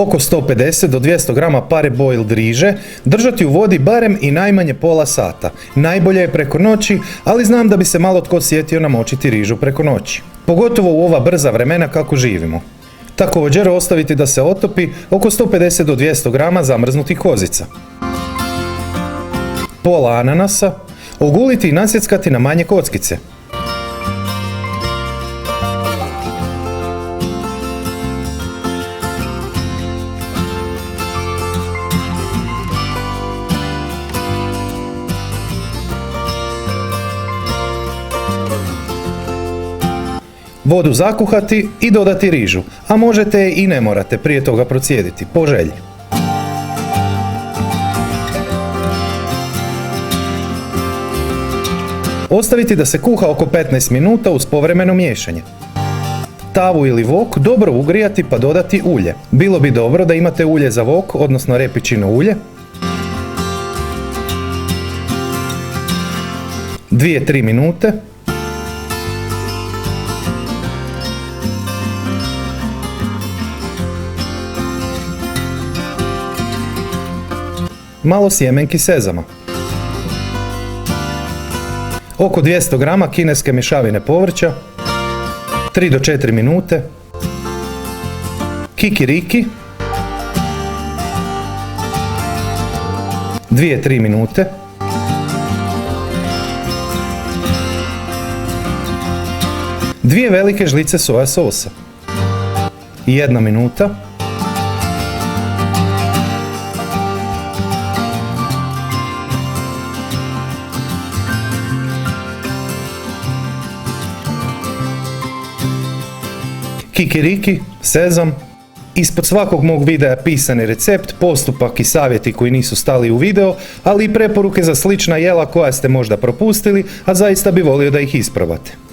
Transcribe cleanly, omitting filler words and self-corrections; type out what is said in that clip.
oko 150 do 200 grama pare boiled riže, držati u vodi barem i najmanje pola sata. Najbolje je preko noći, ali znam da bi se malo tko sjetio namočiti rižu preko noći. Pogotovo u ova brza vremena kako živimo. Također ostaviti da se otopi oko 150 do 200 grama zamrznutih kozica. Pola ananasa, oguliti i nasjeckati na manje kockice. Vodu zakuhati i dodati rižu, a možete je i ne morate prije toga procijediti, po želji. Ostaviti da se kuha oko 15 minuta uz povremeno miješanje. Tavu ili vok dobro ugrijati pa dodati ulje. Bilo bi dobro da imate ulje za vok, odnosno repičino ulje. 2-3 minute. Malo sjemenki sezama. Oko 200 grama kineske mješavine povrća. 3 do 4 minute. Kikiriki. 2-3 minute. Dvije velike žlice soja sosa. 1 minuta. Kikiriki, sezam. Ispod svakog mog videa pisani recept, postupak i savjeti koji nisu stali u video, ali i preporuke za slična jela koja ste možda propustili, a zaista bi volio da ih isprobate.